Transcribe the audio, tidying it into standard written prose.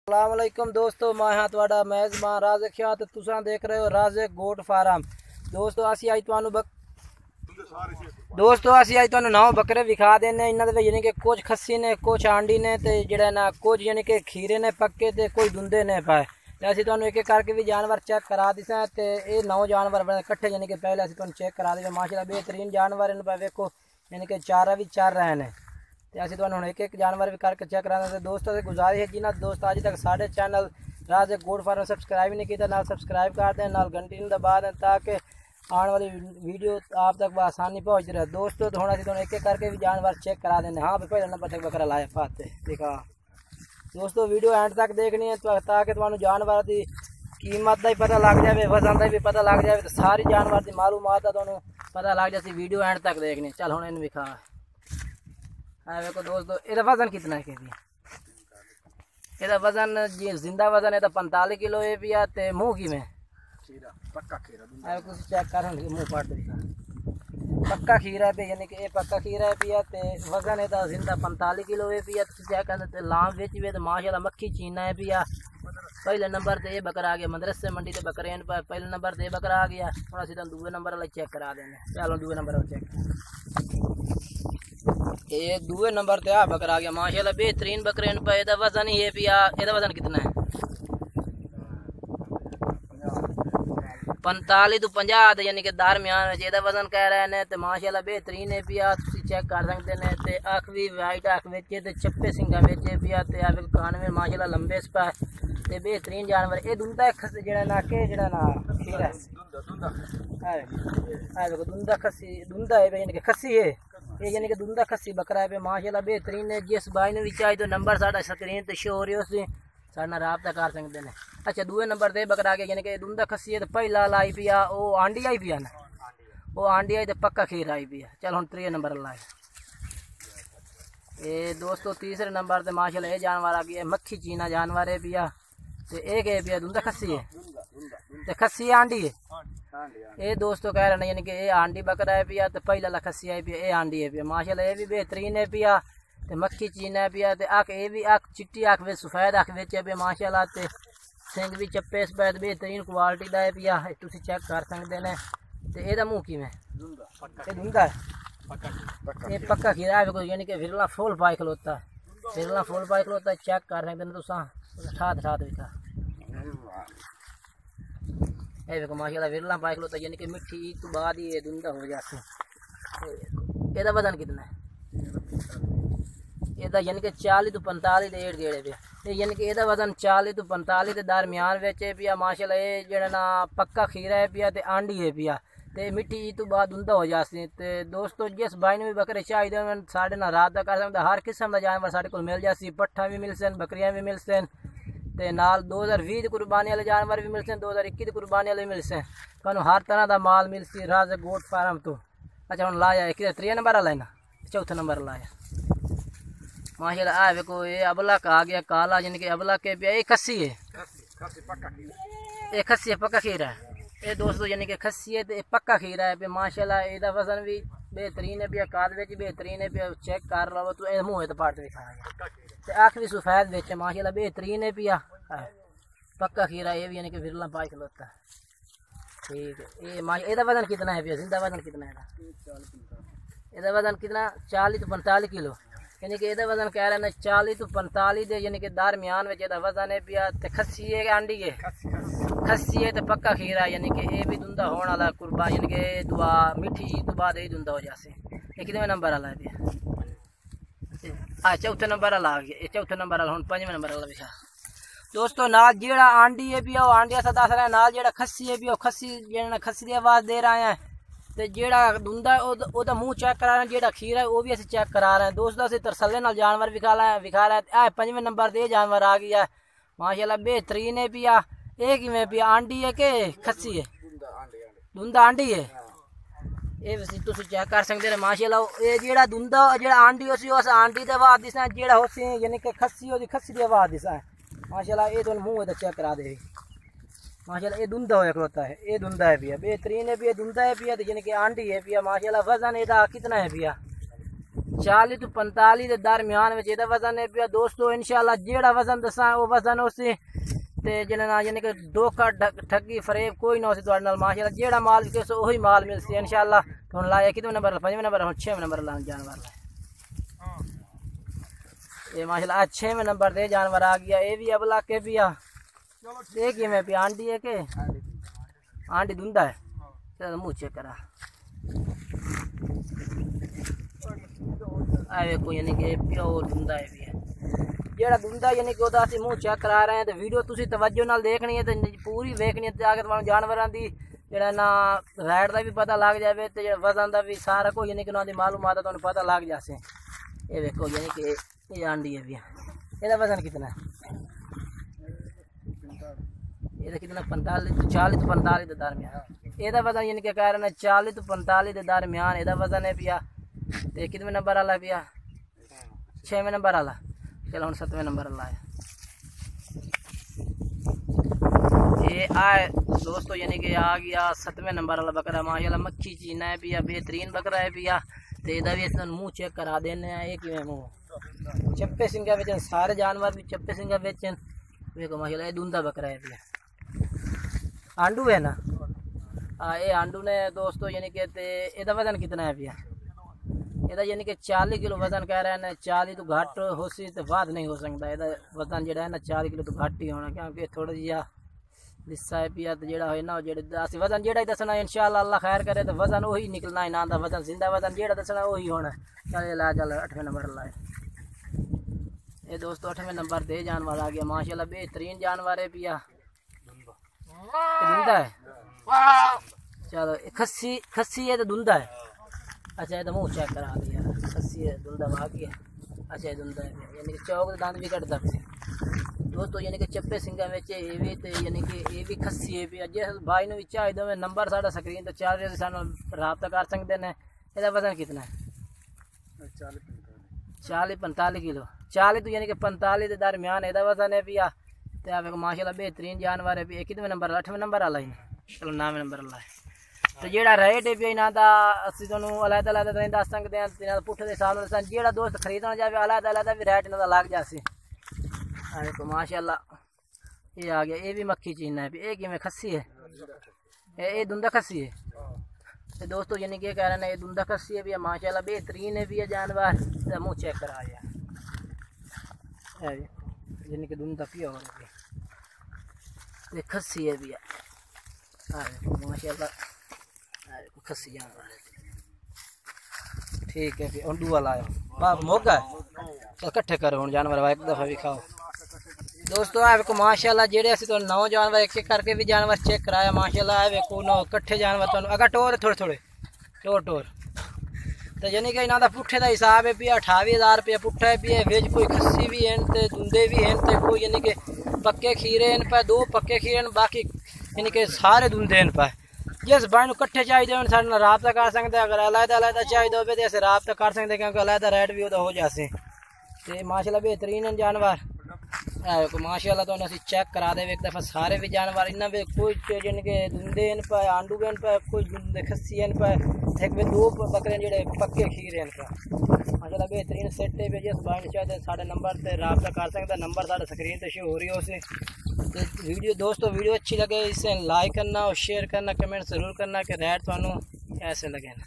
अस्सलाम वालेकुम दोस्तों, मैं हाँ तुहाडा मेज़बान राज़िक शाह ते तुसां देख रहे हो राज़िक गोट फार्म। दोस्तों असी अज तुहानू 9 बकरे विखा देने। इन्हां दे यानी कि कुछ खस्सी ने, कुछ आंडी ने ते जेड़ा ना कुछ यानी कि खीरे ने पक्के ते कुछ दुंदे ने पाए। ते असी तुहानू एक एक करके भी जानवर चेक करा दिसां ते ये 9 जानवर बने इकट्ठे यानी कि पहले असी तुहानू चेक करा देवे। माशाअल्लाह बेहतरीन जानवर इन पर वेखो, यानी कि चारा भी चर रहे हैं। तो असं तुहानू एक एक जानवर भी करके चेक करा दें। दोस्तों से गुजारिश है जिन्होंने दोस्त अज तक साढ़े चैनल राज़िक गोट फार्म सब्सक्राइब नहीं किया, नाल सब्सक्राइब कर दें, नाल घंटी दबा दें ताकि आने वाली वीडियो आप तक आसानी पहुँच रहे। दोस्तों तो हम असं एक एक करके भी जानवर चेक करा दें। हाँ भी पहले नंबर तक बकरा लाए पाते देखा। दोस्तों वीडियो एंड तक देखनी है ताकि तुहानू जानवर की कीमत का ही पता लग जाए, वजन का भी पता लग जाए, तो सारी जानवर की मालूमात तुहानू पता लग जाए। वीडियो एंड तक देखनी। चल हम इन विखा देखो दोस्तों, यदा वजन कितना है? यदा वजन जी जिंदा वजन है 45 किलो है पिया। ते मुँह की में पक्का खीरा चेक कर मुँह पाट पक्का खीरा है पे, यानी कि ये पक्का खीरा है पिया। ते वजन है जिंदा 45 किलो है पिया। चेक कर लाम बेच भी तो माशाल्लाह मक्खी चीना है पिया। पहले नंबर ते ये बकरा आ गया मदरसे मंडी ते बकरे पर पहले नंबर ते ये बकरा आ गया। हम असं तुम दूसरे नंबर वाले चेक करा देंगे। चलो दूसरे नंबर वाले चेक ये दूसरे नंबर ते आ बकरा आ गया माशाल्लाह बेहतरीन बकरे इन पर। एदा वजन ही है पिया। एदा वजन कितना है? 45 तो 50 यानी कि दरमियान में एदा वजन कह रहे हैं। तो माशाल्लाह बेहतरीन है पिया, चेक कर सकते हैं। तो अख भी वाइट अख बेचे तो चप्पे सिंगा बेचे पिया। तो आ कान में माशाल्लाह लंबे स्पा ते बेहतरीन जानवर। ये दुंदा जड़ा ना के जड़ा ना खीरा है देखो दुंदा खस्सी दुंदा है यानी कि खस्सी है ये, यानी कि दुंदा खस्सी बकरा है पे माशाल्लाह बेहतरीन है। जिस भाई ने भी चाहिए तो नंबर साढ़ा स्क्रीन पर शो हो रही है, उससे साढ़ा रबता कर सकते हैं। अच्छा दूसरे नंबर पर बकरा आ गया यानी कि दुंदा खस्सी है। तो पहला लाई पिया वो आंडी आई पिया ना, वो आंडी आई तो पक्का खीर आई पिया। चल हम 3 नंबर लाई। ये दोस्तों तीसरे नंबर पर माशाल्लाह ये जानवर आ गया मक्खी चीना जानवर है पिया। तो एक है पिया दुंदा खस्सी है तो खस्सी आंडी है। ये दोस्तों कह रहे हैं यानी कि ये आंडी बकरा है पिया। तो पहला ला खस्सी है पिया, ये आंडी है पिया माशाल्लाह ये भी बेहतरीन है पिया। तो मक्खी चीना है पिया। तो अख ये भी अख चिट्टी अख में सफेद अख बेच है पिया माशाल्लाह। तो सिंग भी चप्पे सफेद बेहतरीन क्वालिटी का है पिया, तुम चेक कर सकते हैं। तो यदा मुँह की में दुंदा है ये पक्का खीरा है यानी कि विरला फुल पाई खलोता है, विरला फुल पाई खलोता है। चेक कर सकते हैं तुसा ठात ठात विखा ये देखो माशाल्लाह विरला पाई खलोता यानी कि मिट्टी ईद तो बाद ही ये दुंदा हो जाती। यदा वजन कितना है? यदा यानी कि 40 तो 45 के एड़ गेड़े पे, यानी कि यदा वजन 40 तो 45 के दरमियान बेचे पिया माशाल्लाह। ये जड़ा ना पक्का खीरा है पिया। तो आंडी है पिया। तो मिट्टी तो बाद दुंदा हो जाती। तो दोस्तों जिस भाई ने भी बकरे चाहिए साढ़े ना रात का कर सकते, हर किस्म का जानवर साढ़े को मिल जाती। पट्ठा भी मिलते हैं, बकरियां भी मिलते हैं। तो नाल 2020 कुर्बानी वाले जानवर भी मिलते हैं, 2021 कुर्बानी वाले मिलते हैं। तो हर तरह का माल मिलती राज़िक गोट फार्म तो। अच्छा हम लाया कि 3 नंबर वाला है ना, 4थे नंबर लाया माशाल्लाह। आ देखो ये अबलक आ गया काला यानी कि अबलक के पिया। ये खस्सी है, ये खस्सी है पक्का खीरा है। ये दोस्तों यानी कि खस्सी है तो पक्का खीरा है पे माशाल्लाह। ਇਹਦਾ वजन भी बेहतरीन है पिया, काद भी बेहतरीन है पिया। चेक कर लो तो ये मुँह तो पाट दिखा तो अख भी सफेद बेच माशाल्लाह बेहतरीन है पिया। पक्का खीरा ये भी यानी कि विरला पाई खलोता है। ठीक है ये माशा ਇਹਦਾ वजन कितना है पिया? जिंदा वजन कितना है? ਇਹਦਾ वजन कितना? 40 तो 45 किलो यानी कि ਇਹਦਾ वजन कह रहे हैं 40 तो 45 दे यानी कि दरमियान में ਇਹਦਾ वजन है पिया। तो खस्सी है आंडी है खस्सी है तो पक्का खीरा यानी कि ये भी दुंदा होने वाला कुर्बा यानी कि दुआ मिठी तो बाद ही दुंदा हो जासे। ये कितने नंबर वाला है पिया? हाँ 4थे नंबर वाला आ गया। ये 4थे नंबर वाला हम 5वें नंबर वाला बिछा। दोस्तों नाल जेड़ा आंडी है पिया वो आंडिया सा दस रहा है, नाल जेड़ा खस्सी है पिया खस्सी जेड़ा खस्सी की आवाज़ दे रहा है। तो जेड़ा दुंदा ओदा मुँह चेक करा रहे हैं, जेड़ा खीरा है वो भी असं चेक करा रहे हैं। दोस्तों असं तरसले नाल जानवर विखा रहे हैं। 5वें नंबर पर जानवर आ गया माशाल्लाह बेहतरीन है पिया। ये किमें पिया आंडी है कि खस्सी है? दुंदा आंडी है ये तुम चेक कर सकते हैं माशाल्लाह। ये जेड़ा दुंदा जेड़ा आंडी उसी उस आंडी की आवाज़ दिसा, जेड़ा उसी यानी कि खस्सी होती खस्सी की आवाज़ दिसा माशाल्लाह। ये तो मुँह तो चेक करा दे माशाल्लाह। ये दुंदा हो खलोता है, ये दुंदा है पिया बेहतरीन है पिया दुंदा है पिया। तो यानी कि आंडी है पिया माशाल्लाह। वजन ਇਹਦਾ कितना है पिया? 40 तो 45 के दरम्यान में ਇਹਦਾ वजन है पिया दोस्तों। इंशाल्लाह जेड़ा वजन दसा वो वजन उसी ते जिन्हें ना यानी कि धोखा ठगी फरेब कोई ना उसी तुहाडे नाल माशाल्लाह जेड़ा माल विके सो वही माल मिलसी इंशाल्लाह। हुण लाया कितने नंबर 5वें नंबर हुण 6वें नंबर ला जानवर लाया ये माशाल्लाह 6वें नंबर दे जानवर आ गया। ये भी अबला के पिया ये किवें पिया आंडी है के आंडी दुंदा है चल मुंह चेक करा आवे को यानी कि प्योर दुंदा है भी है जेड़ा दुंदा यानी कि ओदा असि मुंह चेक करा रहे हैं। तो वीडियो तुसी तवज्जो नाल देखनी है तो पूरी देखनी है ताकि तुहानू जानवरां दी जेड़ा ना रैड दा भी पता लग जाए तो जेड़ा वजन दा भी सारा कुछ यानी कि उन्हां दी मालूमात तुहानू पता लग जासे। ये देखो यानी कि ये आंडी है भी ਇਹਦਾ वजन कितना है ਇਹਦਾ कितना 45 40 तो 45 के दरमियान ਇਹਦਾ वजन यानी कि कह रहे हैं 40 तो 45 के दरमियान ਇਹਦਾ वजन है पिया। तो कितने नंबर वाला पिया 6वें नंबर वाला चलो हम 7वें नंबर वाला है ये आए दोस्तों यानी कि आ गया 7वें नंबर वाला बकरा माशाल्लाह मक्खी चीना है पिया बेहतरीन बकरा है पिया। तो यदा भी इसने मुँह चेक करा देने एक मुँह चप्पे सिंगा बेचन सारे जानवर भी चप्पे सिंगा बेचन देखो माशाल्लाह ये दूंदा बकरा है पिया आंडू है ना ये आंडू ने दोस्तों यानी कि ਇਹਦਾ वजन कितना है पिया ਇਹਦਾ यानी कि 40 किलो वजन कह रहे हैं 40 तो घट हो सी तो बाद नहीं हो सकता ਇਹਦਾ वजन जो है ना 40 किलो तो घट ही होना क्योंकि थोड़ा जिहा लिस्सा है पिया तो जेड़ा है ना जेड़े वजन जेड़ा ही दसना इंशाल्लाह अल्लाह खैर करे तो वजन वही निकलना है ना वजन जिंदा वजन जेड़ा दसना वही होना। चल ला चल 8वें नंबर लाए ये दोस्तों 8वें नंबर दे जानवर आ गया माशाल्लाह बेहतरीन जानवर है पिया दुंदा है चलो खस्सी है तो दुंदा है अच्छा ये तो मुँह चेक करा दिया खस्सी है दुंदा बाकी है अच्छा ये दुंदा है यानी कि चौक दांत भी कटता दोस्तों यानी कि चप्पे सिंगा में ये भी तो यानी कि ये भी खस्सी है भी जिस भाई ने भी चाहिए तो नंबर साढ़ा स्क्रीन तो चल रहे सानू रबता कर सकते हैं। इसका वजन कितना है 40-45 किलो 40 तो यानी कि 45 के दरम्यान इसका वजन है पिया। तो माशाल्लाह बेहतरीन जानवर है भी कितने नंबर 8वें नंबर वाला ही चलो 9वें नंबर वाला है। तो जेड़ा रेट है भी इन्हों का असं तुहानू अलग अलग दस सकते हैं इन्हों पुट्ठे के हिसाब नाल जेड़ा दोस्त खरीदना चाहे अलग अलग भी रेट इन्हों का लग जाए। देखो माशाल्लाह ये आ गया ये भी मक्खी चीना है ये किमें खस्सी है ये दुंदा खस्सी है। तो दोस्तों यानी कि कह रहे हैं ये दुंदा खस्सी है भी माशाल्लाह बेहतरीन है भी है जानवर तो मुँह चेक करा यानी कि दुंदा पिया हो रही खस्सी है भी माशाल्लाह खस्सी जानवर ठीक है फिर अंडू वाला आया बाप मोगा चल कट्ठे करो हम जानवर एक दफ़ा भी खाओ दोस्तों आपको माशाल्लाह जेड़े असं तो 9 जानवर एक एक करके भी जानवर चेक कराया माशाल्लाह वेखो 9 कट्ठे जानवर तो अगर टोर थोड़े थोड़े टोर तो यानी कि इन्हों का पुट्ठे का हिसाब है भी 28,000 रुपया पुट्ठा है भी बिच कोई खस्सी भी हैं तो दुंदे भी हैं तो कोई यानी कि पक्के खीरे हैं पे 2 पक्के खीरे बाकी यानी कि सारे दुंदे हैं पे जिस भाई को कट्ठे चाहिए हो साढ़े रबता कर सकते अगर अलग चाहिए हो तो असं रबता कर सकते क्योंकि अलग रेट भी हो जाए। तो माशाल्लाह बेहतरीन है जानवर माशाल्लाह तो असं चेक करा दे एक दफ़ा सारे भी जानवर इन्हों में कोई यानी कि दुंदे हैं पे आंडू हैं पे कोई खस्सी हैं पे एक में 2 बकरे जो पक्के खीरे हैं पे माशाल्लाह बेहतरीन सेट है जिस भाई ने चाहे साढ़े नंबर से रबता कर सकता नंबर साढ़े स्क्रीन पर शो हो रही है उसे। तो वीडियो दोस्तों वीडियो अच्छी लगे इसे लाइक करना और शेयर करना कमेंट ज़रूर करना कि रेट थानू कैसे लगे ना।